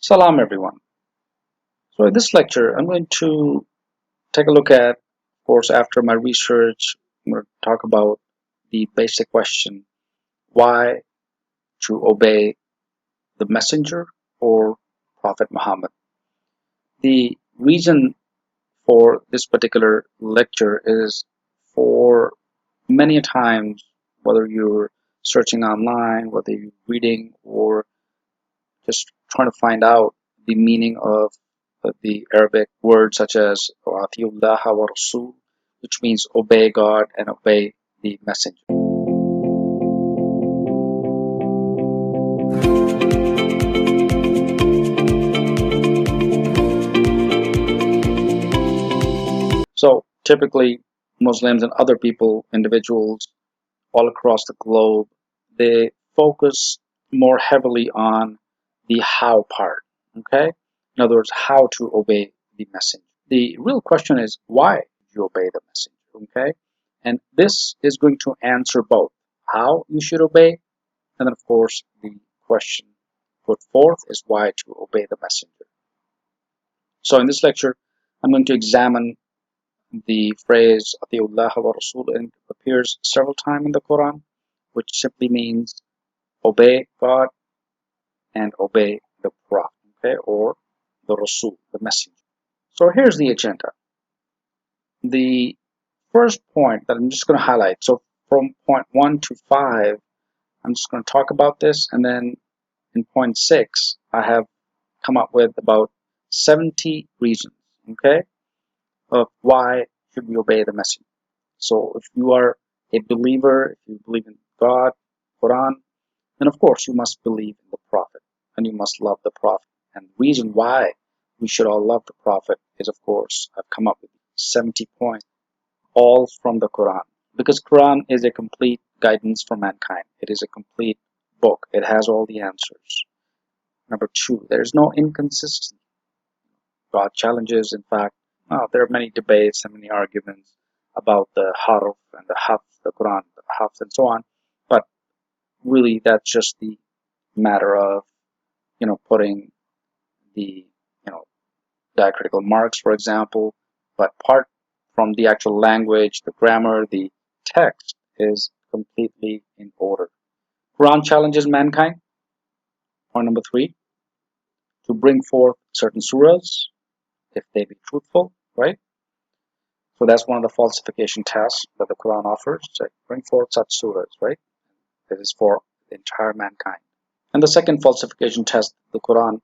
Salam everyone. So in this lecture, I'm going to take a look at, of course, after my research, I'm going to talk about the basic question, why to obey the messenger or Prophet Muhammad. The reason for this particular lecture is for many times, whether you're searching online, whether you're reading or just trying to find out the meaning of the Arabic words such as "Atiullah wa Rasul," which means obey God and obey the messenger. So typically, Muslims and other people, individuals all across the globe, they focus more heavily on the how part. Okay, in other words, how to obey the messenger. The real question is why you obey the messenger. Okay, and this is going to answer both how you should obey, and then of course the question put forth is why to obey the messenger. So in this lecture, I'm going to examine the phrase "Atiullah wa Rasul," and it appears several times in the Quran, which simply means obey God and obey the Prophet, okay, or the Rasul, the messenger. So here's the agenda. The first point that I'm just going to highlight, so from point 1 to 5, I'm just going to talk about this, and then in point 6, I have come up with about 70 reasons, okay, of why should we obey the messenger. So if you are a believer, if you believe in God, Quran, then of course you must believe in the Prophet and you must love the Prophet. And the reason why we should all love the Prophet is, of course, I've come up with 70 points, all from the Quran. Because Quran is a complete guidance for mankind. It is a complete book. It has all the answers. Number two, there is no inconsistency. God challenges, in fact, there are many debates and many arguments about the harf and the haf, the Quran, the haf, and so on. But really, that's just the matter of, putting the, diacritical marks, for example. But apart from the actual language, the grammar, the text is completely in order. Quran challenges mankind. Point number three, to bring forth certain surahs if they be truthful, right? So that's one of the falsification tests that the Quran offers. So bring forth such surahs, right? That is for the entire mankind. And the second falsification test, the Quran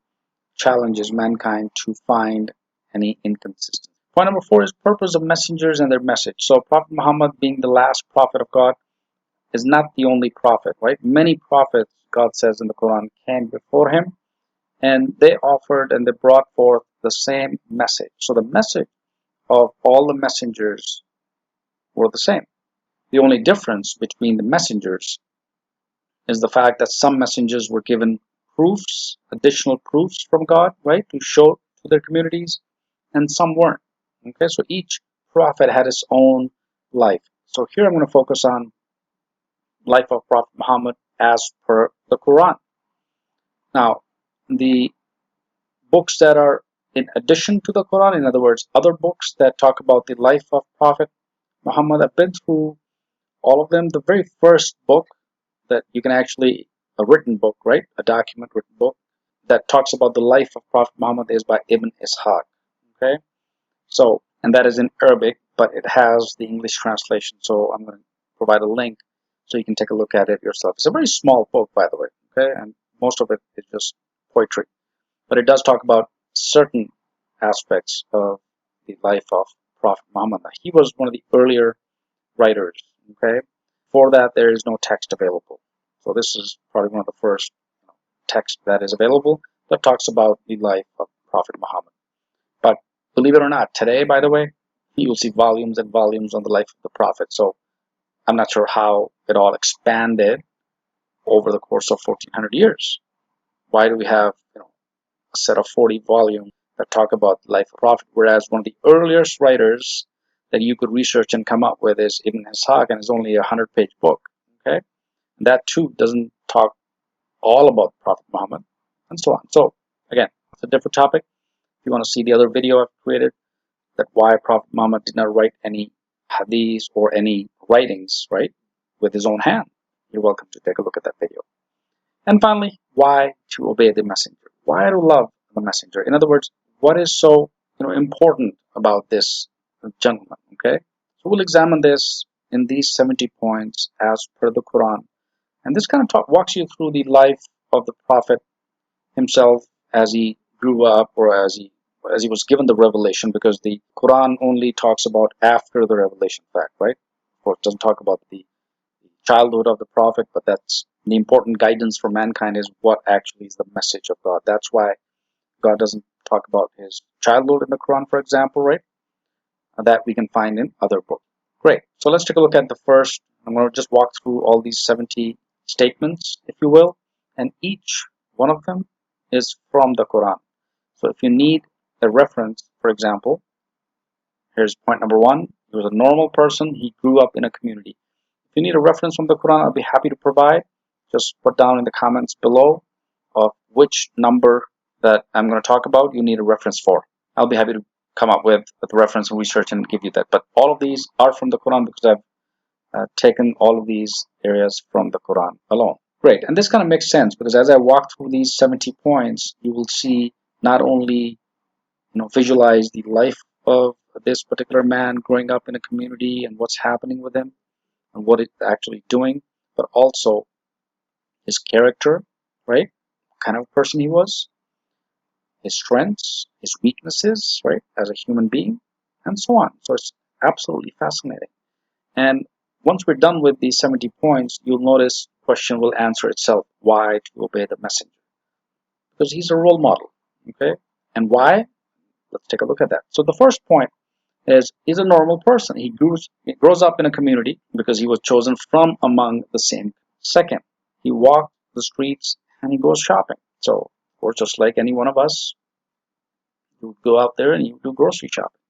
challenges mankind to find any inconsistency. Point number four is purpose of messengers and their message. So Prophet Muhammad, being the last prophet of God, is not the only prophet, right? Many prophets, God says in the Quran, came before him, and they offered and they brought forth the same message. So the message of all the messengers were the same. The only difference between the messengers is the fact that some messengers were given proofs, additional proofs from God, right, to show to their communities, and some weren't. Okay, so each prophet had his own life. So here I'm going to focus on life of Prophet Muhammad as per the Quran. Now, the books that are in addition to the Quran, in other words, other books that talk about the life of Prophet Muhammad, I've been through all of them. The very first book that you can actually, a written book, right? A document written book that talks about the life of Prophet Muhammad is by Ibn Ishaq. Okay, so, and that is in Arabic, but it has the English translation. So I'm going to provide a link so you can take a look at it yourself. It's a very small book, by the way, okay, and most of it is just poetry, but it does talk about certain aspects of the life of Prophet Muhammad. He was one of the earlier writers, okay. For that, there is no text available. So this is probably one of the first text that is available that talks about the life of Prophet Muhammad. But believe it or not, today, by the way, you will see volumes and volumes on the life of the Prophet. So I'm not sure how it all expanded over the course of 1400 years. Why do we have a set of 40 volumes that talk about the life of the Prophet, whereas one of the earliest writers that you could research and come up with is Ibn Ishaq, and it's only a 100-page book. Okay, and that too doesn't talk all about Prophet Muhammad, and so on. So again, a different topic. If you want to see the other video I've created, that why Prophet Muhammad did not write any hadiths or any writings, right, with his own hand, you're welcome to take a look at that video. And finally, why to obey the messenger? Why to love the messenger? In other words, what is so important about this gentleman? Okay, so we'll examine this in these 70 points as per the Quran, and this kind of walks you through the life of the Prophet himself as he grew up, or as he was given the revelation, because the Quran only talks about after the revelation fact, right? Of course, it doesn't talk about the childhood of the Prophet, but that's the important guidance for mankind, is what actually is the message of God. That's why God doesn't talk about his childhood in the Quran, for example, right? That we can find in other books. Great. So let's take a look at the first. I'm going to just walk through all these 70 statements, if you will, and each one of them is from the Quran. So if you need a reference, for example, here's point number 1. He was a normal person. He grew up in a community. If you need a reference from the Quran, I'll be happy to provide. Just put down in the comments below of which number that I'm going to talk about you need a reference for. I'll be happy to come up with the reference and research and give you that. But all of these are from the Quran, because I've taken all of these areas from the Quran alone. Great. And this kind of makes sense, because as I walk through these 70 points, you will see not only visualize the life of this particular man growing up in a community and what's happening with him and what it's actually doing, but also his character, right? What kind of person he was, his strengths, his weaknesses, right, as a human being, and so on. So it's absolutely fascinating. And once we're done with these 70 points, you'll notice the question will answer itself. Why to obey the messenger? Because he's a role model, okay? And why? Let's take a look at that. So the first point is he's a normal person. He grows up in a community because he was chosen from among the same. Second, he walked the streets and he goes shopping. So, of course, just like any one of us, you go out there and you do grocery shopping.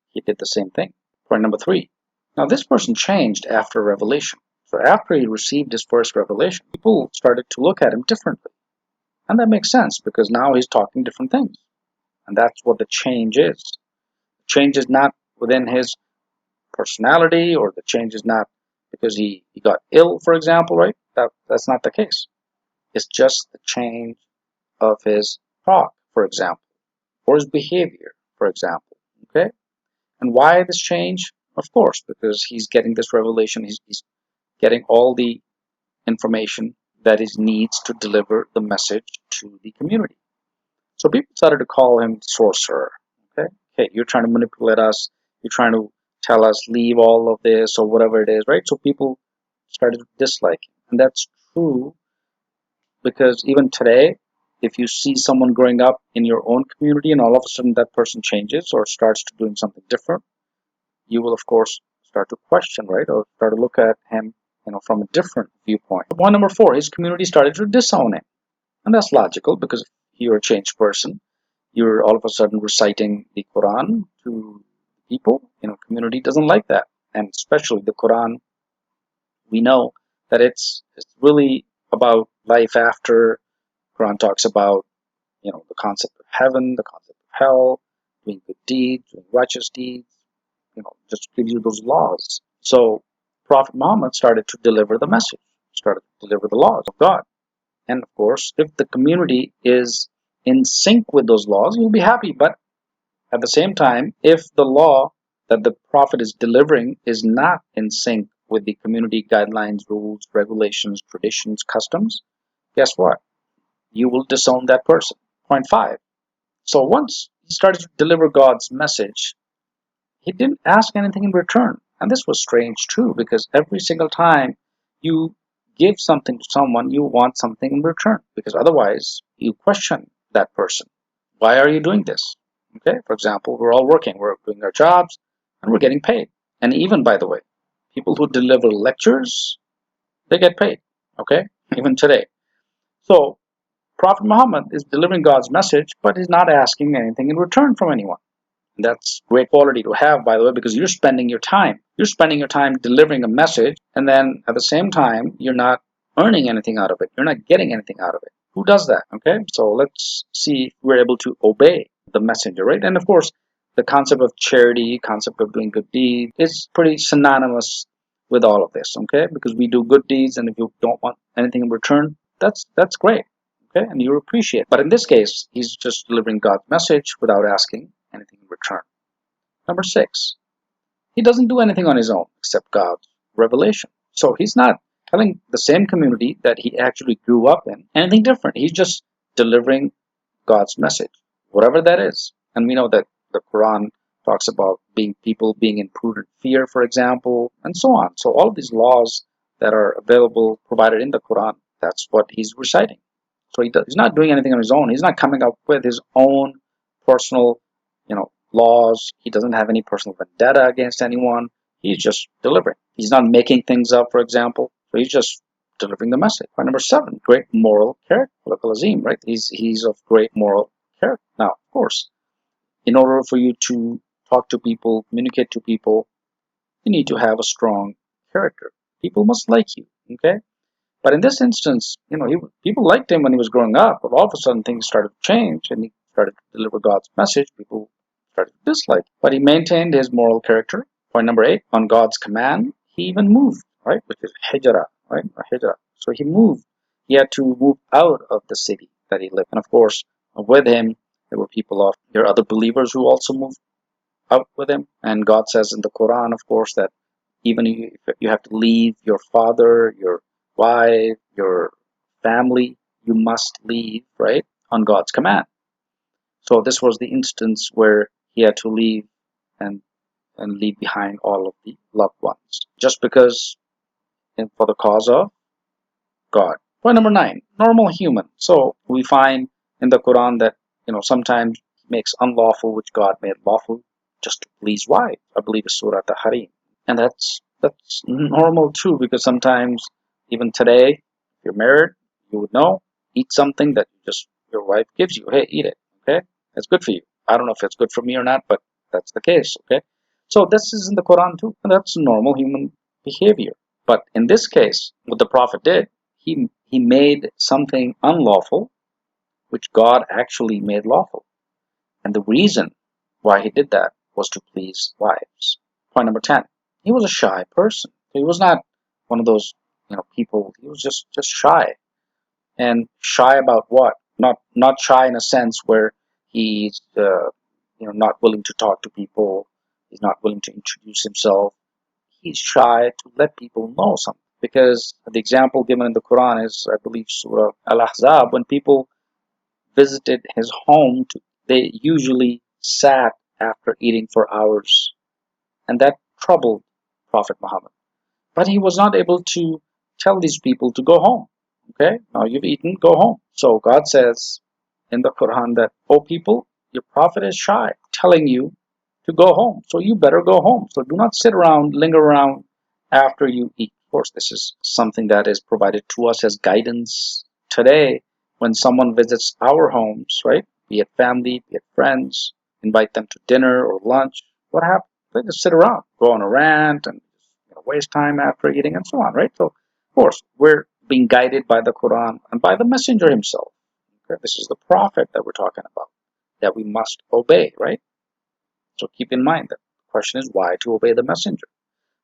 He did the same thing. Point number 3. Now, this person changed after revelation. So after he received his first revelation, people started to look at him differently. And that makes sense, because now he's talking different things. And that's what the change is. The change is not within his personality, or the change is not because he got ill, for example, right? That's not the case. It's just the change of his talk, for example, or his behavior, for example. Okay? And why this change? Of course, because he's getting this revelation. He's getting all the information that he needs to deliver the message to the community. So people started to call him sorcerer. Okay, you're trying to manipulate us. You're trying to tell us leave all of this or whatever it is, right? So people started to dislike him. And that's true, because even today, if you see someone growing up in your own community and all of a sudden that person changes or starts to doing something different, you will of course start to question, right? Or start to look at him, from a different viewpoint. Point number 4, his community started to disown him. And that's logical, because if you're a changed person, you're all of a sudden reciting the Quran to people. Community doesn't like that. And especially the Quran, we know that it's really about life after. Quran talks about, the concept of heaven, the concept of hell, doing good deeds, doing righteous deeds, just gives you those laws. So Prophet Muhammad started to deliver the message, started to deliver the laws of God. And of course, if the community is in sync with those laws, you'll be happy. But at the same time, if the law that the Prophet is delivering is not in sync with the community guidelines, rules, regulations, traditions, customs, guess what? You will disown that person. Point 5. So once he started to deliver God's message, he didn't ask anything in return. And this was strange too, because every single time you give something to someone, you want something in return, because otherwise you question that person. Why are you doing this? Okay, for example, we're all working, we're doing our jobs, and we're getting paid. And even, by the way, people who deliver lectures, they get paid. Okay, even today. So Prophet Muhammad is delivering God's message, but he's not asking anything in return from anyone. And that's great quality to have, by the way, because you're spending your time. You're spending your time delivering a message, and then at the same time, you're not earning anything out of it. You're not getting anything out of it. Who does that? Okay, so let's see if we're able to obey the messenger, right? And of course, the concept of charity, concept of doing good deeds is pretty synonymous with all of this, okay? Because we do good deeds, and if you don't want anything in return, that's great, okay? And you appreciate. But in this case, he's just delivering God's message without asking anything in return. Number 6, he doesn't do anything on his own except God's revelation. So he's not telling the same community that he actually grew up in anything different. He's just delivering God's message, whatever that is. And we know that the Quran talks about people being in prudent fear, for example, and so on. So all of these laws that are available, provided in the Quran, that's what he's reciting. So he's not doing anything on his own. He's not coming up with his own personal, laws. He doesn't have any personal vendetta against anyone. He's just delivering. He's not making things up, for example. So he's just delivering the message. Point number 7, great moral character. Azim, right? He's of great moral character. Now, of course, in order for you to talk to people, communicate to people, you need to have a strong character. People must like you, okay? But in this instance, people liked him when he was growing up, but all of a sudden things started to change and he started to deliver God's message. People started to dislike. But he maintained his moral character. Point number 8, on God's command, he even moved, right? Which is hijrah, right? Hijrah. So he moved. He had to move out of the city that he lived. And of course, with him, there are other believers who also moved out with him. And God says in the Quran, of course, that even if you have to leave your father, your wife, your family, you must leave, right? On God's command. So this was the instance where he had to leave and leave behind all of the loved ones, just because and for the cause of God. Point number 9, normal human. So we find in the Quran that sometimes he makes unlawful which God made lawful just to please wife. I believe it's Surah Tahrim. And that's normal too, because sometimes even today, if you're married, you would know, eat something that your wife gives you. Hey, eat it. Okay? It's good for you. I don't know if it's good for me or not, but that's the case. Okay? So this is in the Quran too, and that's normal human behavior. But in this case, what the Prophet did, he made something unlawful, which God actually made lawful. And the reason why he did that was to please wives. Point number 10, he was a shy person. He was not one of those people. He was just shy. And shy about what? Not shy in a sense where he's not willing to talk to people. He's not willing to introduce himself. He's shy to let people know something. Because the example given in the Quran is, I believe, Surah Al-Ahzab. When people visited his home, they usually sat after eating for hours. And that troubled Prophet Muhammad. But he was not able to tell these people to go home. Okay, now you've eaten, go home. So God says in the Quran that, oh people, your prophet is shy, telling you to go home. So you better go home. So do not sit around, linger around after you eat. Of course, this is something that is provided to us as guidance today when someone visits our homes, right? Be it family, be it friends, invite them to dinner or lunch. What happens? They just sit around, go on a rant, and waste time after eating, and so on, right? So, of course, we're being guided by the Quran and by the messenger himself. Okay? This is the prophet that we're talking about, that we must obey, right? So keep in mind that the question is why to obey the messenger?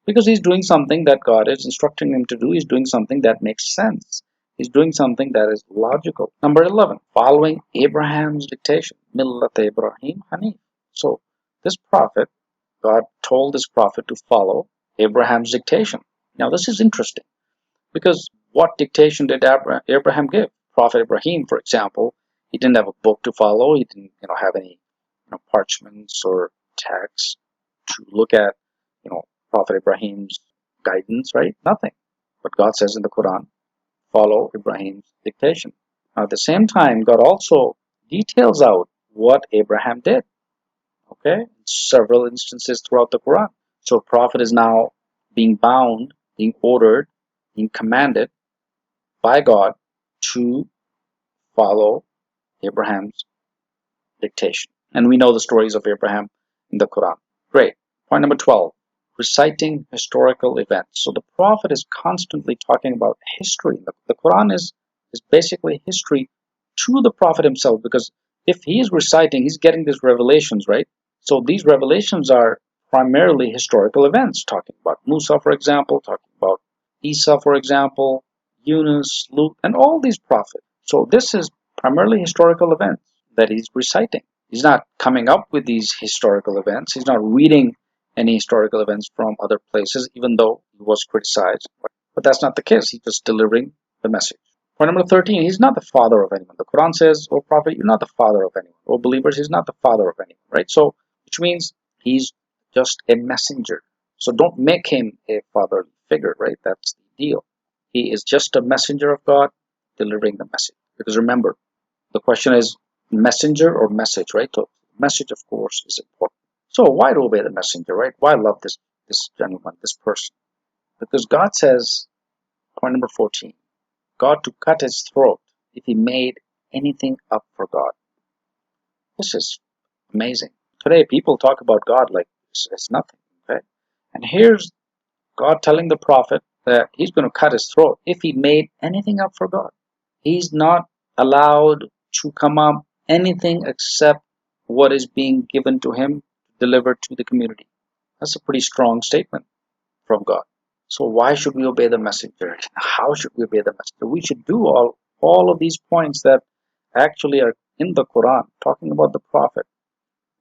Because he's doing something that God is instructing him to do. He's doing something that makes sense. He's doing something that is logical. Number 11, following Abraham's dictation. Millat Ibrahim Hanif. So this prophet, God told this prophet to follow Abraham's dictation. Now this is interesting because what dictation did Abraham give? Prophet Ibrahim, for example, he didn't have a book to follow. He didn't have any parchments or texts to look at, Prophet Ibrahim's guidance, right? Nothing. But God says in the Quran, follow Ibrahim's dictation. Now, at the same time, God also details out what Abraham did. Okay, several instances throughout the Quran. So, Prophet is now being bound, being ordered, being commanded by God to follow Abraham's dictation. And we know the stories of Abraham in the Quran. Great. Point number 12, reciting historical events. So the Prophet is constantly talking about history. The Quran is basically history to the Prophet himself, because if he is reciting, he's getting these revelations, right? So these revelations are primarily historical events, talking about Musa, for example, talking about Isa, for example, Yunus, Lut, and all these prophets. So this is primarily historical events that he's reciting. He's not coming up with these historical events. He's not reading any historical events from other places, even though he was criticized. But that's not the case. He's just delivering the message. Point number 13, he's not the father of anyone. The Quran says, "O Prophet, you're not the father of anyone." O believers, he's not the father of anyone, right? So, which means he's just a messenger. So don't make him a fatherly figure, right? That's the deal. He is just a messenger of God delivering the message. Because remember, the question is messenger or message, right? So message, of course, is important. So why to obey the messenger, right? Why love this gentleman, this person? Because God says, point number 14, God to cut his throat if he made anything up for God. This is amazing. Today, people talk about God like it's nothing, okay? And here's God telling the prophet that he's going to cut his throat if he made anything up for God. He's not allowed to come up anything except what is being given to him, delivered to the community. That's a pretty strong statement from God. So why should we obey the messenger? How should we obey the messenger? We should do all of these points that actually are in the Quran, talking about the prophet,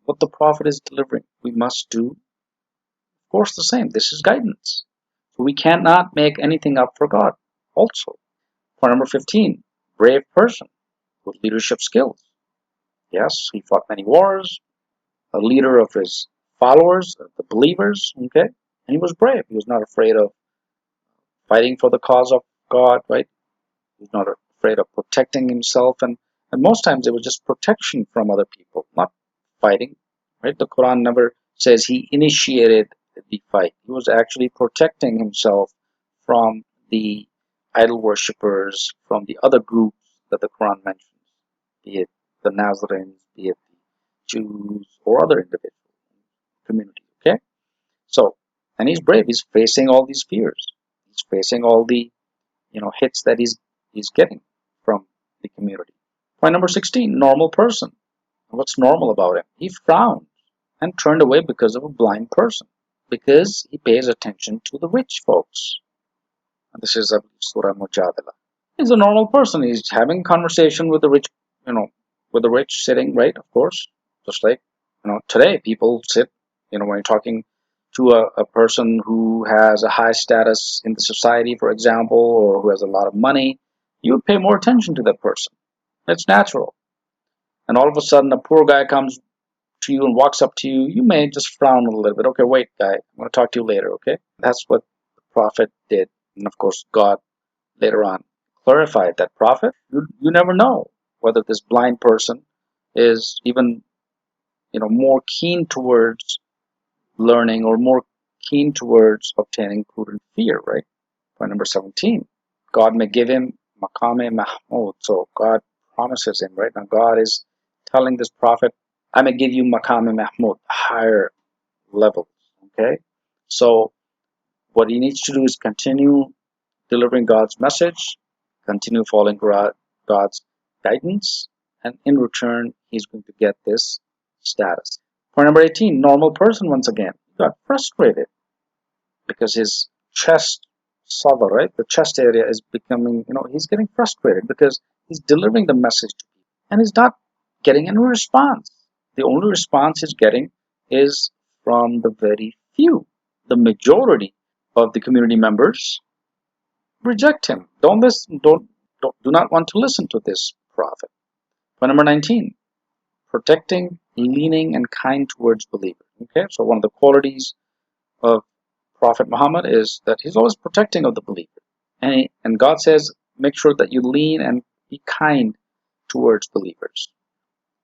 what the prophet is delivering. We must do, of course, the same. This is guidance. So we cannot make anything up for God. Also, point number 15, brave person with leadership skills. Yes, he fought many wars, a leader of his followers, the believers, okay? And he was brave. He was not afraid of fighting for the cause of God, right? He's not afraid of protecting himself. And most times it was just protection from other people, not fighting, right? The Quran never says he initiated the fight. He was actually protecting himself from the idol worshippers, from the other groups that the Quran mentions, be it the Nazarenes, be it the Jews, or other individual community, okay? So, and he's brave. He's facing all these fears. He's facing all the hits that he's getting from the community. Point number 16, normal person. What's normal about him? He frowned and turned away because of a blind person, because he pays attention to the rich folks. And this is Surah Mujadala. He's a normal person. He's having conversation with the rich, with the rich sitting, right? Of course, just like today people sit, when you're talking to a person who has a high status in the society, for example, or who has a lot of money, you would pay more attention to that person. It's natural. And all of a sudden, a poor guy comes to you and walks up to you, you may just frown a little bit. Okay, wait, guy, I'm going to talk to you later, okay? That's what the prophet did. And of course, God later on clarified that prophet, you never know whether this blind person is even, more keen towards learning or more keen towards obtaining prudent fear, right? Point number 17, God may give him Maqam Mahmud. So God promises him, right? Now God is telling this prophet, I may give you Maqam Mahmud, higher levels, okay? So what he needs to do is continue delivering God's message, continue following God's guidance, and in return, he's going to get this status. Point number 18, normal person once again. He got frustrated because his chest sadr, right? The chest area is becoming, he's getting frustrated because he's delivering the message to people and he's not getting any response. The only response he's getting is from the very few. The majority of the community members reject him. Don't listen, do not want to listen to this prophet. Point number 19, protecting, leaning, and kind towards believers. Okay, so one of the qualities of Prophet Muhammad is that he's always protecting of the believer. And God says, make sure that you lean and be kind towards believers.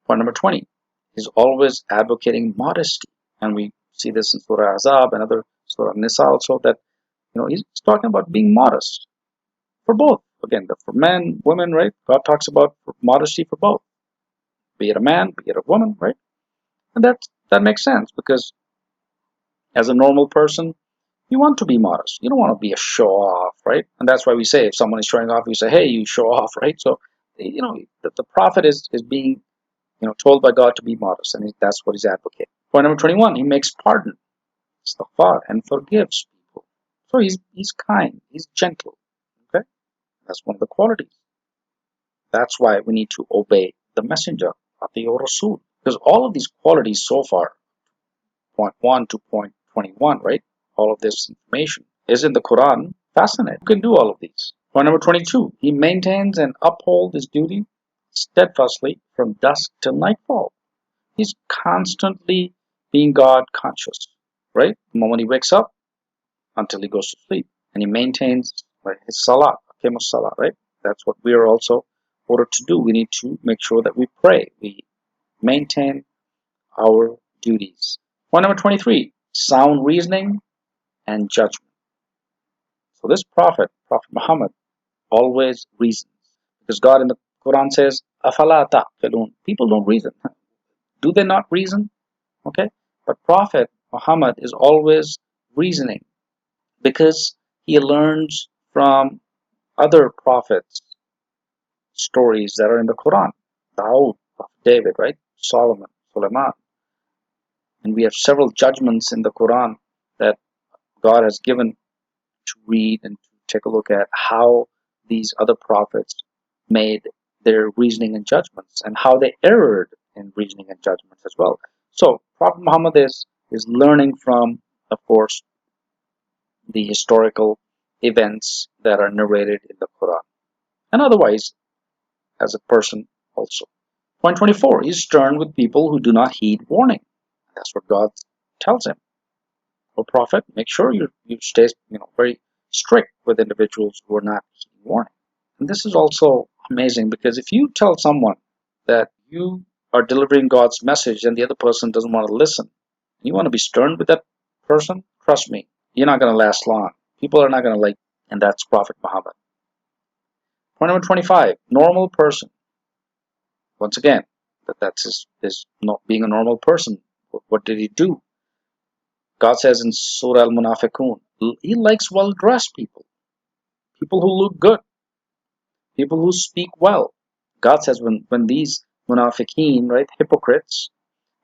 Point number 20, he's always advocating modesty. And we see this in Surah Azab and other Surah Nisa also, that he's talking about being modest for both. Again, for men, women, right? God talks about modesty for both. Be it a man, be it a woman, right? And that makes sense, because as a normal person, you want to be modest. You don't want to be a show off, right? And that's why we say if someone is showing off, we say, hey, you show off, right? So The prophet is being, told by God to be modest, and that's what he's advocating. Point number 21, he makes pardon, istighfar, and forgives people. So he's kind, he's gentle. Okay, that's one of the qualities. That's why we need to obey the messenger, Atiur Rasul, because all of these qualities so far, point 1 to point 21, right? All of this information is in the Quran. Fascinating. You can do all of these. Point number 22, he maintains and upholds his duty steadfastly from dusk till nightfall. He's constantly being God conscious, right? The moment he wakes up until he goes to sleep. And he maintains his salah, Aqimus salah, right? That's what we are also ordered to do. We need to make sure that we pray. We maintain our duties. Point number 23, sound reasoning and judgment. So this Prophet Muhammad, always reasons. Because God in the Quran says, Afala ta'qilun. People don't reason. Do they not reason? Okay? But Prophet Muhammad is always reasoning because he learns from other prophets stories that are in the Quran. Dawood, David, right? Solomon, Suleiman. And we have several judgments in the Quran that God has given to read and to take a look at how these other prophets made their reasoning and judgments and how they erred in reasoning and judgments as well. So Prophet Muhammad is learning from, of course, the historical events that are narrated in the Quran. And otherwise, as a person also. Point 24, he's stern with people who do not heed warning. That's what God tells him. O Prophet, make sure you stay very strict with individuals who are not heeding warning. And this is also amazing because if you tell someone that you are delivering God's message and the other person doesn't want to listen, and you want to be stern with that person, trust me, you're not going to last long. People are not going to like you, and that's Prophet Muhammad. Point number 25, normal person. Once again, that's his not being a normal person. What did he do? God says in Surah Al-Munafiqun, he likes well-dressed people, people who look good, people who speak well. God says when these munafiqeen, right, hypocrites,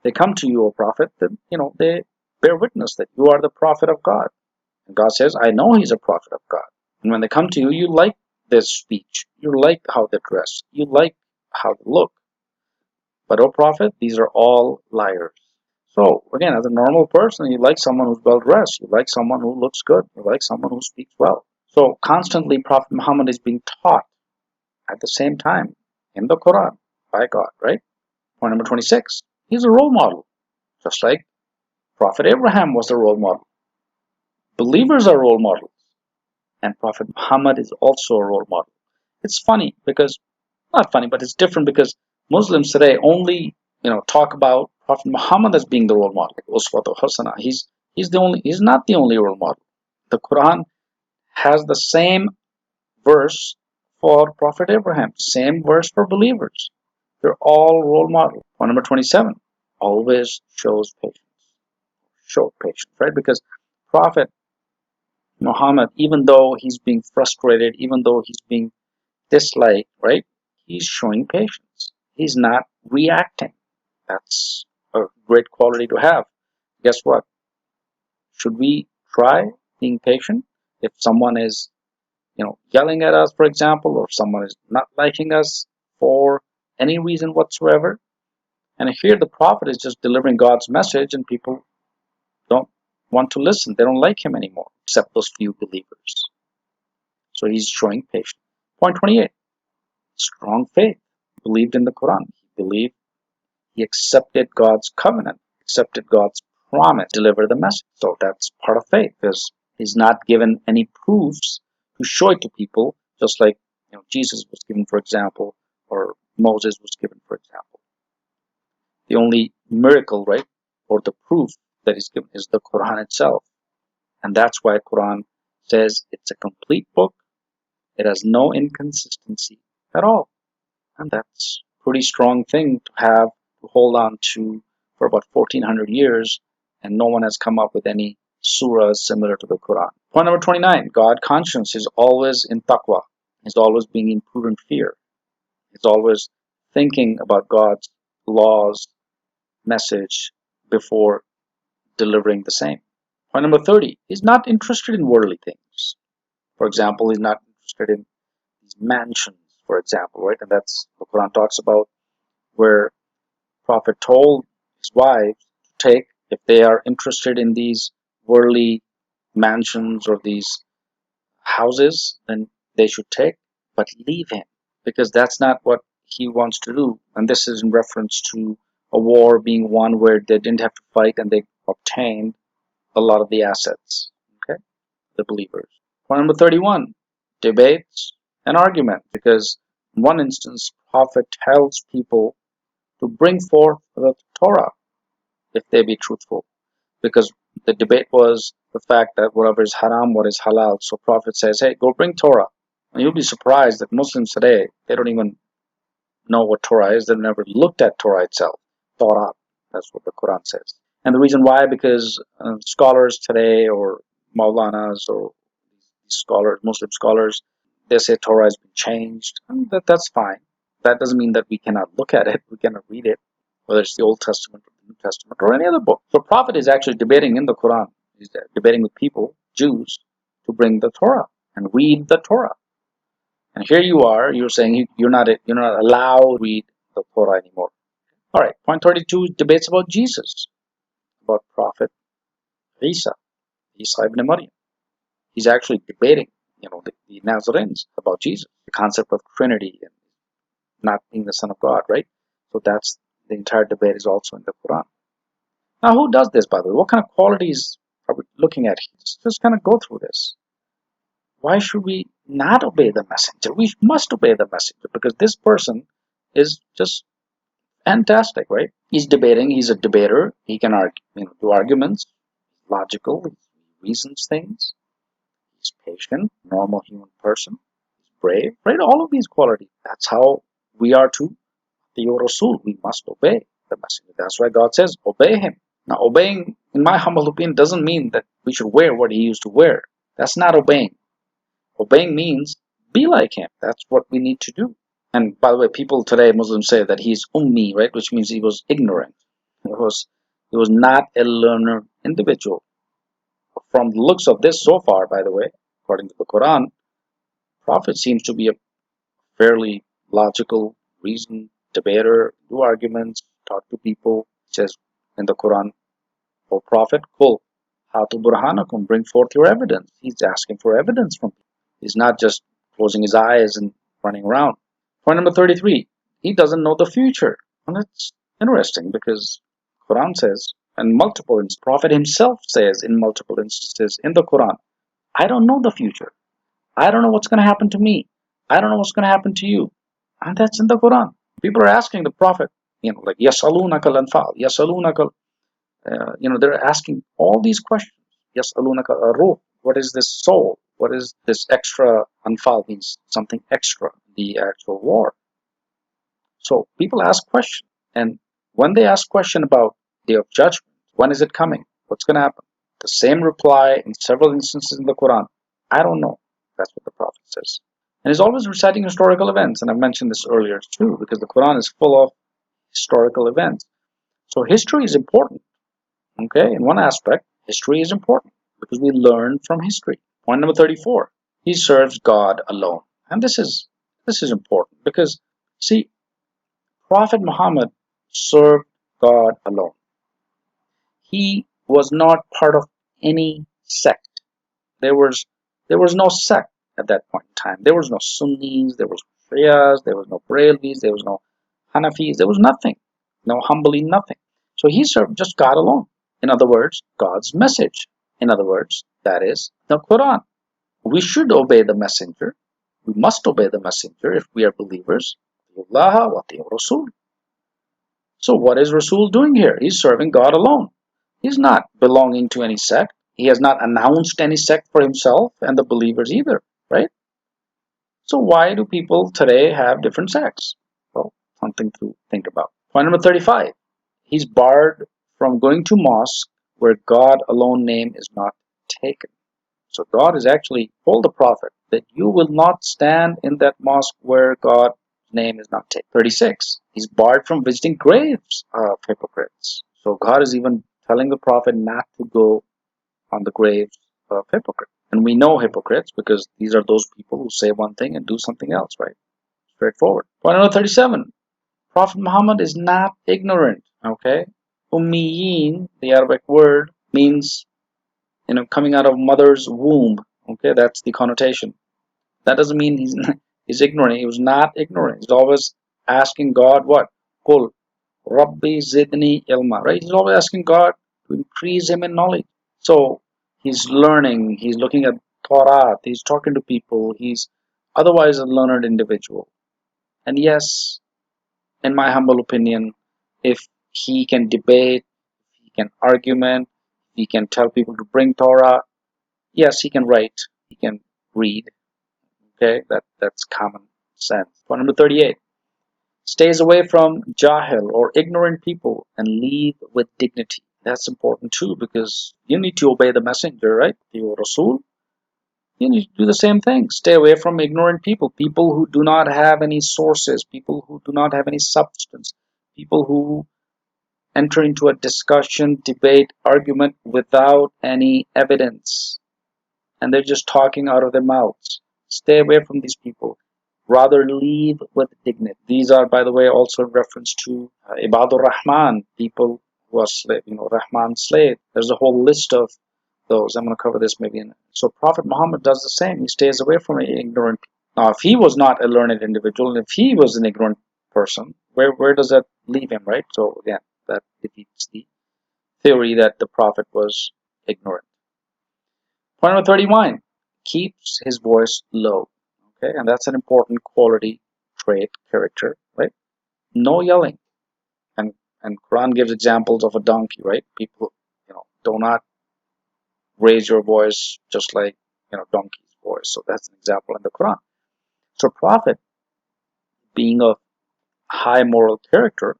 they come to you, O Prophet, then, they bear witness that you are the Prophet of God. And God says, I know he's a Prophet of God. And when they come to you, you like their speech, you like how they dress, you like how they look. But, O Prophet, these are all liars. So, again, as a normal person, you like someone who's well dressed, you like someone who looks good, you like someone who speaks well. So, constantly, Prophet Muhammad is being taught at the same time in the Quran by God, right? Point number 26, he's a role model, just like Prophet Abraham was a role model. Believers are role models, and Prophet Muhammad is also a role model. It's funny because, not funny, but it's different because Muslims today only, talk about Prophet Muhammad as being the role model. Uswatu Hasana. He's not the only role model. The Quran has the same verse for Prophet Abraham, same verse for believers. They're all role models. Point number 27, always shows patience. Show patience, right? Because Prophet Muhammad, even though he's being frustrated, even though he's being disliked, right? He's showing patience. He's not reacting. That's a great quality to have. Guess what? Should we try being patient? If someone is, yelling at us, for example, or someone is not liking us for any reason whatsoever, and here the prophet is just delivering God's message, and people don't want to listen. They don't like him anymore, except those few believers. So he's showing patience. Point 28, strong faith. He believed in the Quran. He believed, he accepted God's covenant, accepted God's promise, deliver the message. So that's part of faith, because he's not given any proofs to show it to people, just like Jesus was given, for example, or Moses was given, for example. The only miracle, right, or the proof that is given is the Quran itself. And that's why Quran says it's a complete book. It has no inconsistency at all. And that's a pretty strong thing to have, to hold on to for about 1400 years, and no one has come up with any surah similar to the Quran. Point number 29, God conscience is always in taqwa, is always being in prudent fear. He's always thinking about God's laws, message before delivering the same. Point number 30, he's not interested in worldly things. For example, he's not interested in these mansions, for example, right? And that's the Quran talks about, where Prophet told his wives to take, if they are interested in these worldly mansions or these houses, then they should take, but leave him, because that's not what he wants to do. And this is in reference to a war being won where they didn't have to fight and they obtained a lot of the assets. Okay, the believers. Point number 31, debates and argument, because in one instance, Prophet tells people to bring forth the Torah if they be truthful, because the debate was the fact that whatever is haram, what is halal. So Prophet says, hey, go bring Torah. And you'll be surprised that Muslims today, they don't even know what Torah is. They've never looked at Torah itself. Torah, that's what the Quran says. And the reason why, because scholars today, or Maulanas, or scholars, Muslim scholars, they say Torah has been changed. And that's fine. That doesn't mean that we cannot look at it, we cannot read it, whether it's the Old Testament or the New Testament or any other book. So Prophet is actually debating in the Quran. He's debating with people, Jews, to bring the Torah and read the Torah. And here you are, you're saying you're not allowed to read the Torah anymore. All right, point 32 is debates about Jesus, about Prophet Isa ibn Maryam. He's actually debating, the Nazarenes about Jesus, the concept of Trinity and not being the Son of God, right? So that's the entire debate is also in the Quran. Now, who does this, by the way? What kind of qualities are we looking at? Just kind of go through this. Why should we not obey the messenger? We must obey the messenger, because this person is just fantastic, right? He's debating. He's a debater. He can argue, do arguments, logical. He reasons things. He's patient, normal human person. He's brave, right? All of these qualities. That's how we are to the Rasul. We must obey the messenger. That's why God says, obey him. Now, obeying, in my humble opinion, doesn't mean that we should wear what he used to wear. That's not obeying. Obeying means be like him. That's what we need to do. And by the way, people today, Muslims, say that he's ummi, right? Which means he was ignorant. He was not a learner individual. From the looks of this so far, by the way, according to the Quran, Prophet seems to be a fairly logical, reasoned debater, do arguments, talk to people. It says in the Quran, O Prophet, Qul hatu burhanakum, bring forth your evidence. He's asking for evidence from people. He's not just closing his eyes and running around. Point number 33, he doesn't know the future. And it's interesting because Quran says, and multiple instances, Prophet himself says in multiple instances in the Quran, I don't know the future. I don't know what's going to happen to me. I don't know what's going to happen to you. And that's in the Quran. People are asking the Prophet, like, Yasalunaka al-anfal, Yasalunaka, they're asking all these questions. Yasalunaka ar-ruh, what is this soul? What is this extra? Anfal means something extra, the actual war. So people ask questions. And when they ask question about Day of Judgment, when is it coming? What's going to happen? The same reply in several instances in the Quran, I don't know. That's what the Prophet says. And he's always reciting historical events. And I've mentioned this earlier too, because the Quran is full of historical events. So history is important. Okay, in one aspect, history is important because we learn from history. Point number 34, he serves God alone. And this is important because, see, Prophet Muhammad served God alone. He was not part of any sect. There was no sect at that point in time. There was no Sunnis, there was no Shias, there was no Brahmins, there was no Hanafis, there was nothing. No humbly nothing. So he served just God alone. In other words, God's message. In other words, that is the Quran. We should obey the messenger. We must obey the messenger if we are believers. So what is Rasul doing here? He's serving God alone. He's not belonging to any sect. He has not announced any sect for himself and the believers either, right? So why do people today have different sects? Well, something to think about. Point number 35. He's barred from going to mosque where God alone name is not taken. So God has actually told the Prophet that you will not stand in that mosque where God's name is not taken. 36. He's barred from visiting graves of hypocrites. So God is even telling the prophet not to go on the graves of hypocrites. And we know hypocrites because these are those people who say one thing and do something else, right? Straightforward. Point number 37. Prophet Muhammad is not ignorant. Okay? Ummiyin, the Arabic word, means coming out of mother's womb. Okay, that's the connotation. That doesn't mean he's ignorant. He was not ignorant. He's always asking God what? Qul Rabbi zidni ilma. Right? He's always asking God to increase him in knowledge. So he's learning. He's looking at Torah. He's talking to people. He's otherwise a learned individual. And yes, in my humble opinion, if he can debate, he can argument, he can tell people to bring Torah. Yes, he can write. He can read. Okay, that's common sense. Point number 38. Stays away from jahil or ignorant people and leave with dignity. That's important too because you need to obey the messenger, right? You Rasul. You need to do the same thing. Stay away from ignorant people, people who do not have any sources, people who do not have any substance, people who enter into a discussion, debate, argument without any evidence. And they're just talking out of their mouths. Stay away from these people. Rather leave with dignity. These are, by the way, also in reference to Ibadur Rahman, people who are slave, Rahman slave. There's a whole list of those. I'm going to cover this maybe in. So Prophet Muhammad does the same. He stays away from ignorant people. Now, if he was not a learned individual, and if he was an ignorant person, where does that leave him, right? So again, that defeats the theory that the Prophet was ignorant. Point number 31, keeps his voice low. Okay, and that's an important quality, trait, character, right? No yelling. And Quran gives examples of a donkey, right? People, do not raise your voice just like donkey's voice. So that's an example in the Quran. So Prophet, being of high moral character,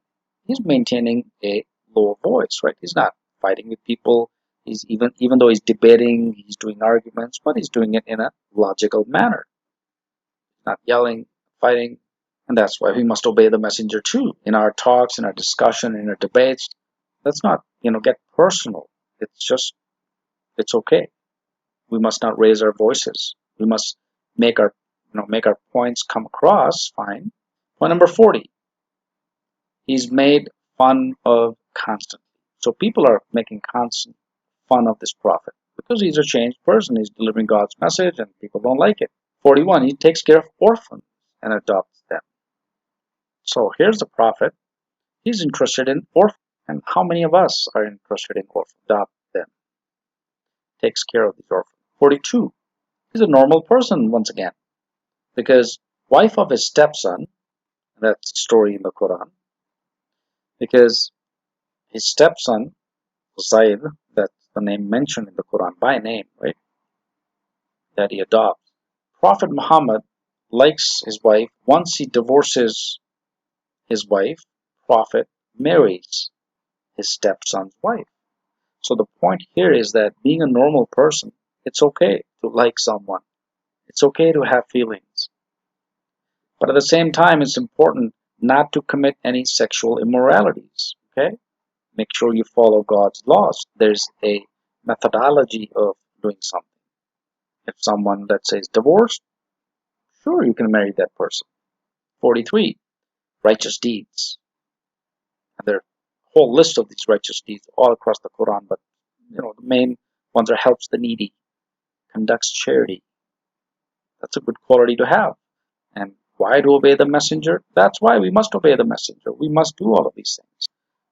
he's maintaining a low voice, right? He's not fighting with people. He's even though he's debating, he's doing arguments, but he's doing it in a logical manner. Not yelling, fighting, and that's why we must obey the messenger too in our talks, in our discussion, in our debates. Let's not, get personal. It's okay. We must not raise our voices. We must make our, make our points come across fine. Point number 40. He's made fun of constantly. So people are making constant fun of this prophet because he's a changed person. He's delivering God's message, and people don't like it. 41, he takes care of orphans and adopts them. So here's the prophet. He's interested in orphans. And how many of us are interested in orphans? Adopt them. Takes care of these orphans. 42, he's a normal person once again. Because wife of his stepson, that's a story in the Quran. Because his stepson, Zayd, that's the name mentioned in the Quran by name, right? That he adopts. Prophet Muhammad likes his wife. Once he divorces his wife, Prophet marries his stepson's wife. So the point here is that being a normal person, it's okay to like someone. It's okay to have feelings. But at the same time, it's important not to commit any sexual immoralities. Okay? Make sure you follow God's laws. There's a methodology of doing something. If someone, let's say, is divorced, sure, you can marry that person. 43, righteous deeds. And there are a whole list of these righteous deeds all across the Quran, but the main ones are helps the needy, conducts charity. That's a good quality to have. And why to obey the messenger? That's why we must obey the messenger. We must do all of these things.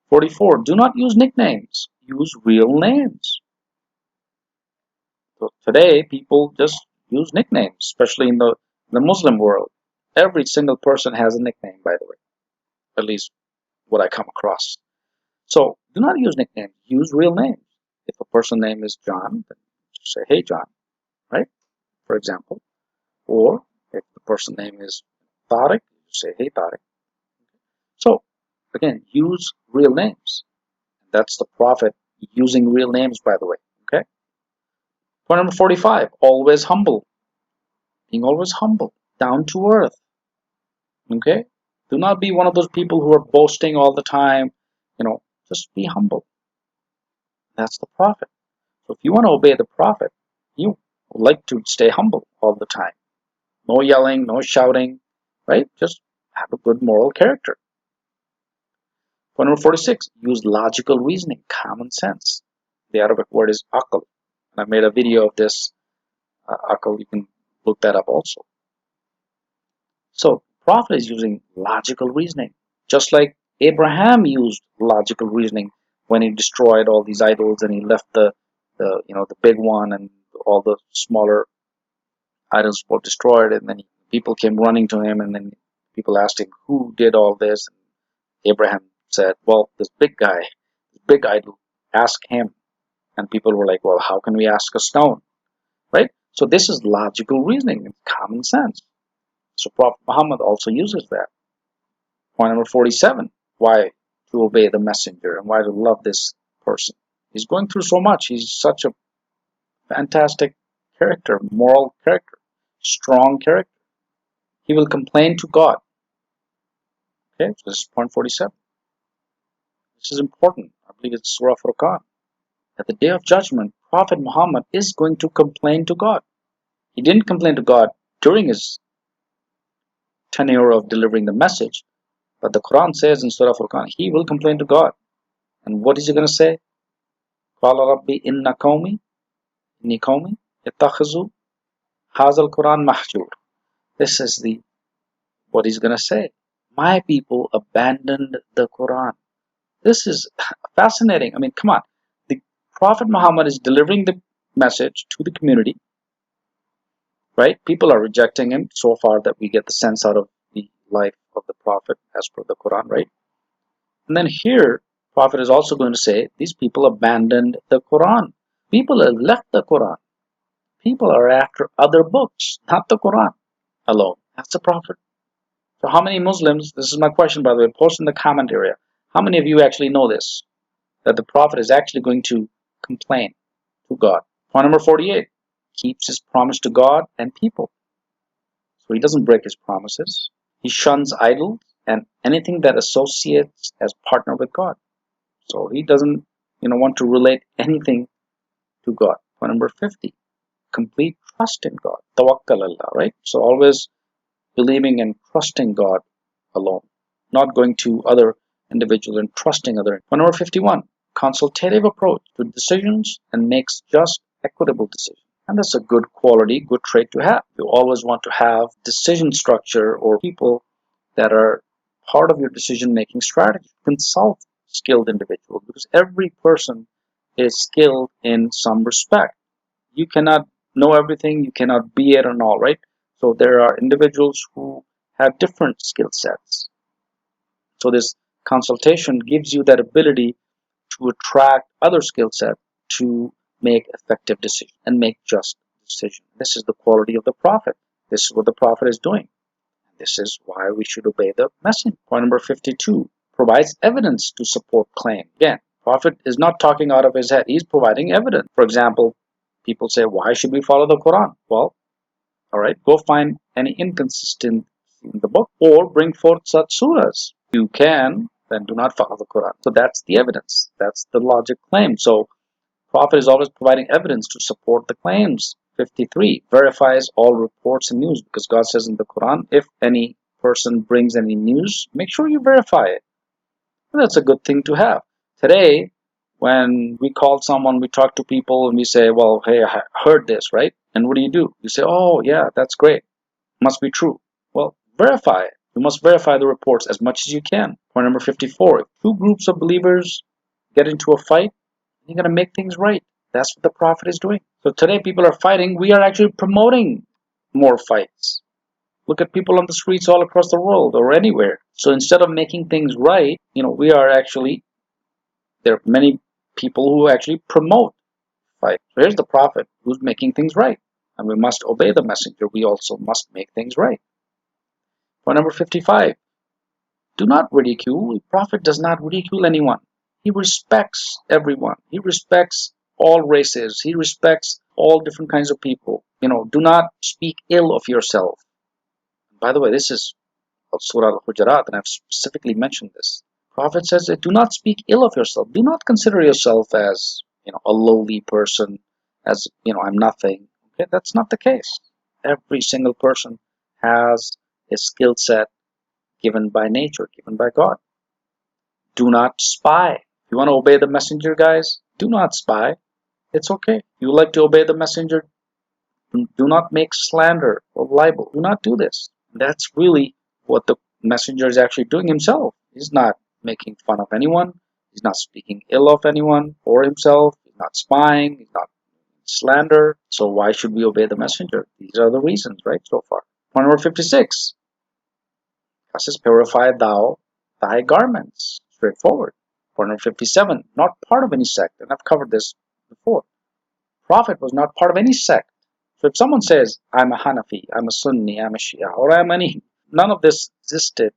44, do not use nicknames. Use real names. So today, people just use nicknames, especially in the Muslim world. Every single person has a nickname, by the way, at least what I come across. So do not use nicknames. Use real names. If a person's name is John, then just say, hey, John, right? For example. Or if the person's name is Tariq, you say, hey, Tariq. So again, use real names. That's the Prophet using real names, by the way. Okay. Point number 45, always humble. Being always humble, down to earth. Okay? Do not be one of those people who are boasting all the time. Just be humble. That's the Prophet. So if you want to obey the Prophet, you like to stay humble all the time. No yelling, no shouting, right? Just have a good moral character. Point number 46, use logical reasoning, common sense. The Arabic word is aql. And I made a video of this, aql. You can look that up also. So, Prophet is using logical reasoning, just like Abraham used logical reasoning when he destroyed all these idols and he left the big one and all the smaller idols were destroyed, and then people came running to him, and then people asked him who did all this. And Abraham said, "Well, this big guy, this big idol, ask him." And people were like, "Well, how can we ask a stone?" Right? So this is logical reasoning and common sense. So Prophet Muhammad also uses that. Point number 47, why to obey the messenger and why to love this person. He's going through so much. He's such a fantastic character, moral character, strong character. He will complain to God. Okay, so this is point 47. This is important. I believe it's Surah Furqan. At the day of judgment, Prophet Muhammad is going to complain to God. He didn't complain to God during his tenure of delivering the message, but the Quran says in Surah Furqan, he will complain to God. And what is he going to say? قَالَ رَبِّ إِنَّ قَوْمِي إِنِّي قَوْمِي اتَّخَذُوا هَذَا الْقُرْآنَ مَهْجُورًا. This is what he's going to say. My people abandoned the Quran. This is fascinating. I mean, come on. The Prophet Muhammad is delivering the message to the community, right? People are rejecting him so far that we get the sense out of the life of the Prophet as per the Quran, right? And then here, Prophet is also going to say, these people abandoned the Quran. People have left the Quran. People are after other books, not the Quran alone. That's the Prophet. So how many Muslims, this is my question by the way, post in the comment area. How many of you actually know this? That the Prophet is actually going to complain to God. Point number 48, keeps his promise to God and people. So he doesn't break his promises. He shuns idols and anything that associates as partner with God. So he doesn't, want to relate anything to God. Point number 50, complete trust in God. Tawakkal Allah, right? So always believing and trusting God alone, not going to other individuals and trusting other. Point number 51, consultative approach to decisions and makes just, equitable decisions. And that's a good quality, good trait to have. You always want to have decision structure or people that are part of your decision-making strategy. Consult skilled individuals because every person is skilled in some respect. You cannot know everything, you cannot be it and all, right? So there are individuals who have different skill sets. So this consultation gives you that ability to attract other skill sets to make effective decisions and make just decisions. This is the quality of the Prophet. This is what the Prophet is doing. This is why we should obey the messenger. Point number 52, provides evidence to support claim. Again, Prophet is not talking out of his head. He's providing evidence. For example, people say, why should we follow the Quran? Well, all right, go find any inconsistency in the book or bring forth such surahs. You can, then do not follow the Quran. So that's the evidence. That's the logic claim. So Prophet is always providing evidence to support the claims. 53, verifies all reports and news because God says in the Quran, if any person brings any news, make sure you verify it. And that's a good thing to have. Today, when we call someone, we talk to people and we say, well, hey, I heard this, right? And what do? You say, oh, yeah, that's great. Must be true. Well, verify it. You must verify the reports as much as you can. Point number 54, if two groups of believers get into a fight, you're going to make things right. That's what the Prophet is doing. So today people are fighting. We are actually promoting more fights. Look at people on the streets all across the world or anywhere. So instead of making things right, we are actually, there are many people who actually promote fight. So here's the Prophet who's making things right. And we must obey the messenger. We also must make things right. Point number 55. Do not ridicule. The Prophet does not ridicule anyone. He respects everyone. He respects all races. He respects all different kinds of people. Do not speak ill of yourself. By the way, this is Surah Al-Hujurat, and I've specifically mentioned this. Prophet says, do not speak ill of yourself. Do not consider yourself as, a lowly person, as, I'm nothing. Okay, that's not the case. Every single person has a skill set given by nature, given by God. Do not spy. If you want to obey the messenger, guys, do not spy. It's okay. You like to obey the messenger, do not make slander or libel. Do not do this. That's really what the messenger is actually doing himself. He's not making fun of anyone. He's not speaking ill of anyone or himself. He's not spying. He's not slander. So why should we obey the messenger? These are the reasons, right, so far. Point number 56. God says, purify thou thy garments. Straightforward. Point number 57. Not part of any sect. And I've covered this before. Prophet was not part of any sect. So if someone says, I'm a Hanafi, I'm a Sunni, I'm a Shia, or I'm any, none of this existed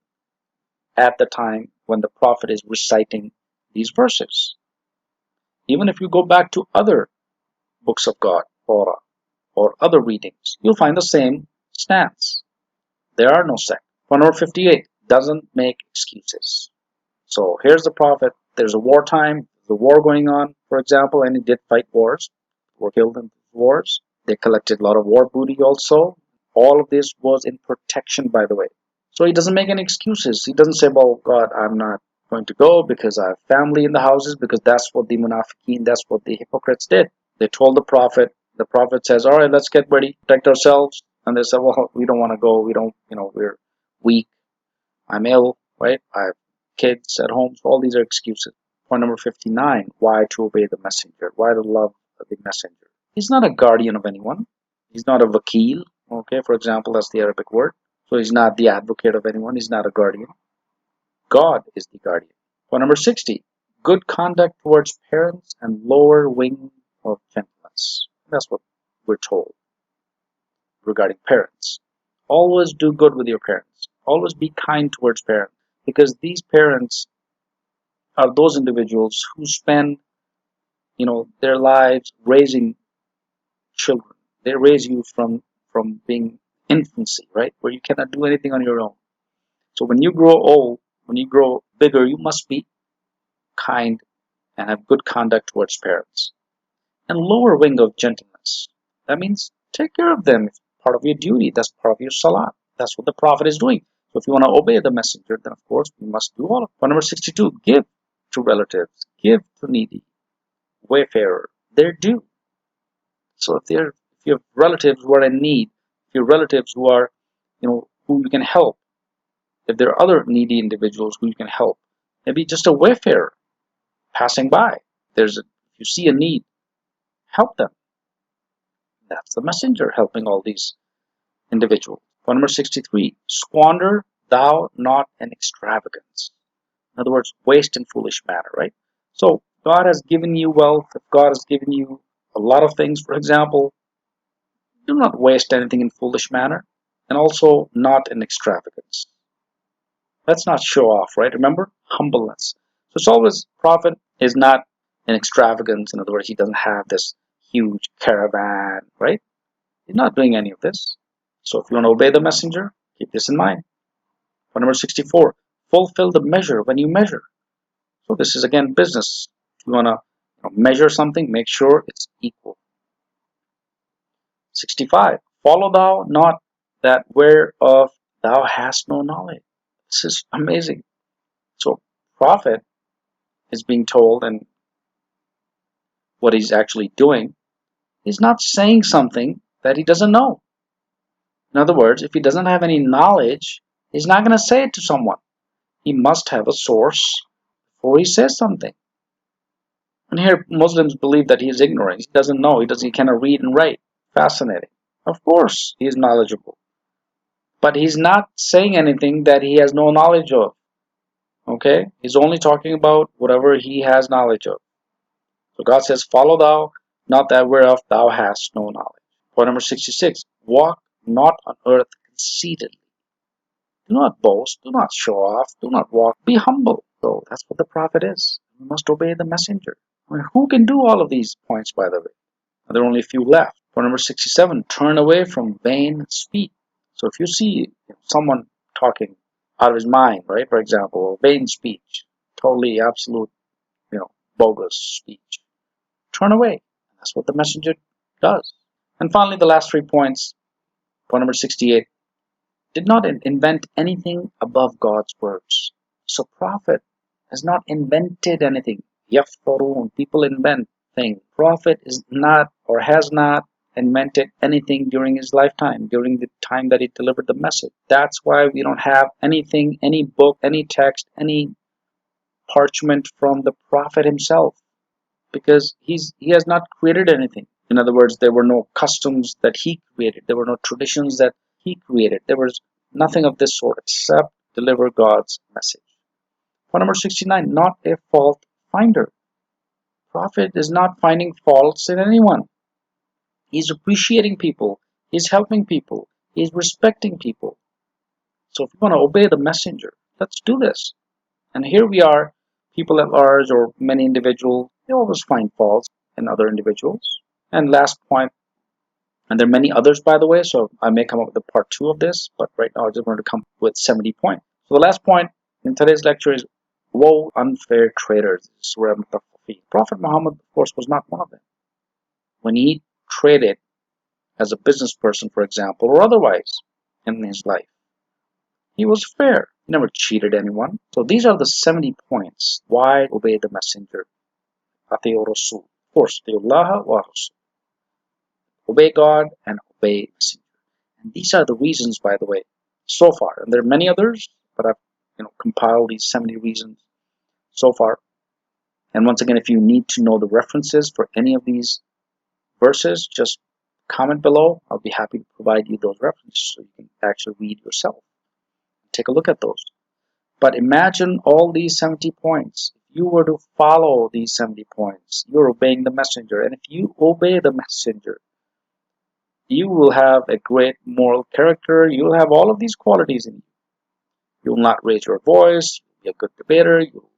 at the time when the Prophet is reciting these verses. Even if you go back to other books of God, Torah, or other readings, you'll find the same stance. There are no sects. Point number 58, doesn't make excuses. So here's the Prophet, there's a wartime, there's a war going on, for example, and he did fight wars, were killed in wars. They collected a lot of war booty also. All of this was in protection, by the way. So he doesn't make any excuses. He doesn't say, well, God, I'm not going to go because I have family in the houses, because that's what the munafiqeen, that's what the hypocrites did. They told the Prophet says, all right, let's get ready, protect ourselves. And they said, well, we don't want to go. We don't, we're weak. I'm ill, right? I have kids at home. So all these are excuses. Point number 59, why to obey the messenger? Why to love the messenger? He's not a guardian of anyone. He's not a vakil, okay? For example, that's the Arabic word. So he's not the advocate of anyone. He's not a guardian. God is the guardian. Point number 60, good conduct towards parents and lower wing of gentleness. That's what we're told regarding parents. Always do good with your parents. Always be kind towards parents, because these parents are those individuals who spend, their lives raising children. They raise you from being infancy, right, where you cannot do anything on your own. So when you grow old, when you grow bigger, you must be kind and have good conduct towards parents. And lower wing of gentleness. That means take care of them. It's part of your duty. That's part of your salat. That's what the Prophet is doing. So if you want to obey the messenger, then of course we must do all of it. Point number 62, give to relatives, give to needy, wayfarer, their due. So if you have relatives who are in need, if you have relatives who are, who you can help, if there are other needy individuals who you can help, maybe just a wayfarer passing by. If you see a need, help them. That's the messenger helping all these individuals. Point number 63, squander thou not in extravagance. In other words, waste in foolish manner, right? So God has given you wealth. If God has given you a lot of things, for example, do not waste anything in foolish manner, and also not in extravagance. Let's not show off, right? Remember, humbleness. So it's always, Prophet is not in extravagance. In other words, he doesn't have this huge caravan, right? He's not doing any of this. So if you want to obey the messenger, keep this in mind. Point number 64, fulfill the measure when you measure. So this is again business. If you want to measure something, make sure it's equal. 65, follow thou not that whereof thou hast no knowledge. This is amazing. So Prophet is being told, and what he's actually doing, he's not saying something that he doesn't know. In other words, if he doesn't have any knowledge, he's not going to say it to someone. He must have a source before he says something. And here Muslims believe that he is ignorant. He doesn't know. He cannot read and write. Fascinating. Of course he is knowledgeable. But he's not saying anything that he has no knowledge of. Okay? He's only talking about whatever he has knowledge of. So God says, follow thou not that whereof thou hast no knowledge. Point number 66. Walk not on earth conceitedly. Do not boast. Do not show off. Do not walk. Be humble. So that's what the Prophet is. You must obey the messenger. I mean, who can do all of these points, by the way? There are only a few left. Point number 67. Turn away from vain speech. So if you see someone talking out of his mind, right? For example, vain speech, totally absolute, bogus speech. Turn away. That's what the messenger does. And finally, the last 3 points. Point number 68. Did not invent anything above God's words. So prophet has not invented anything. Yaftarun, people invent things. Prophet is not or has not invented anything during his lifetime, during the time that he delivered the message. That's why we don't have anything, any book, any text, any parchment from the prophet himself, because he has not created anything. In other words, there were no customs that he created, there were no traditions that he created, there was nothing of this sort except deliver God's message. Point number 69, not a fault finder. Prophet is not finding faults in anyone. He's appreciating people, he's helping people, he's respecting people. So if you want to obey the messenger, let's do this. And here we are, people at large or many individuals, they always find faults in other individuals. And last point, and there are many others, by the way, so I may come up with a part 2 of this, but right now I just wanted to come with 70 points. So the last point in today's lecture is, woe unfair traders. Prophet Muhammad, of course, was not one of them. When he traded as a business person, for example, or otherwise in his life, he was fair. He never cheated anyone. So these are the 70 points why obey the messenger. Ati'u Rasul. Of course, Ati'ullaha wa Rasul. Obey God and obey the messenger. And these are the reasons, by the way, so far. And there are many others, but I've compiled these 70 reasons so far. And once again, if you need to know the references for any of these verses, just comment below. I'll be happy to provide you those references so you can actually read yourself. Take a look at those. But imagine all these 70 points. If you were to follow these 70 points, you're obeying the messenger. And if you obey the messenger, you will have a great moral character. You'll have all of these qualities in you. You will not raise your voice. You'll be a good debater. You'll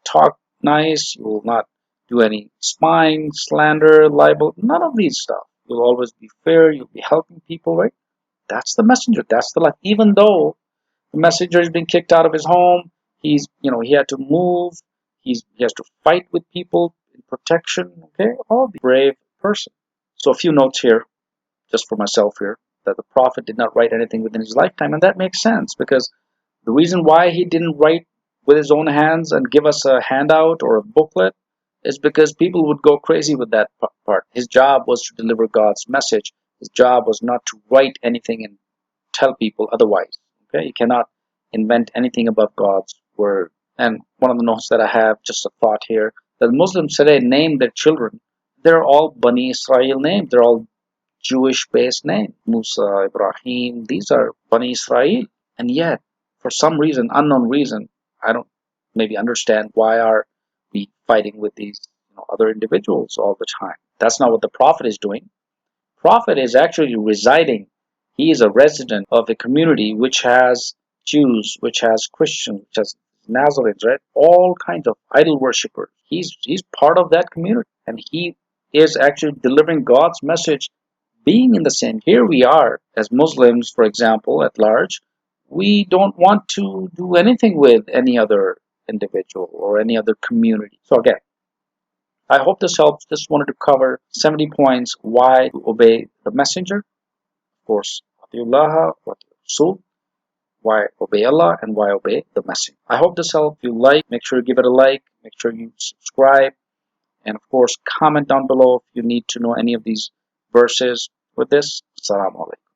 talk nice. You will not do any spying, slander, libel, none of these stuff. You'll always be fair. You'll be helping people, right? That's the messenger. That's the life. Even though the messenger has been kicked out of his home, he had to move. He has to fight with people in protection. Okay, all the brave person. So a few notes here, just for myself here, that the prophet did not write anything within his lifetime, and that makes sense because the reason why he didn't write with his own hands and give us a handout or a booklet is because people would go crazy with that part. His job was to deliver God's message. His job was not to write anything and tell people otherwise. Okay, you cannot invent anything above God's word. And one of the notes that I have, just a thought here, that Muslims today name their children, they're all Bani Israel names. They're all Jewish-based names. Musa, Ibrahim, these are Bani Israel. And yet, for some reason, unknown reason, I don't maybe understand why are we fighting with these other individuals all the time. That's not what the Prophet is doing. Prophet is actually residing. He is a resident of a community which has Jews, which has Christians, which has Nazarenes, right? All kinds of idol worshippers. He's part of that community, and he is actually delivering God's message, being in the same. Here we are as Muslims, for example, at large. We don't want to do anything with any other individual or any other community. So again, I hope this helps. Just wanted to cover 70 points why to obey the messenger. Of course, Atiullah, Rasul, why obey Allah, and why obey the messenger. I hope this helped. If you like, make sure you give it a like, make sure you subscribe, and of course, comment down below if you need to know any of these verses with this. Assalamu alaikum.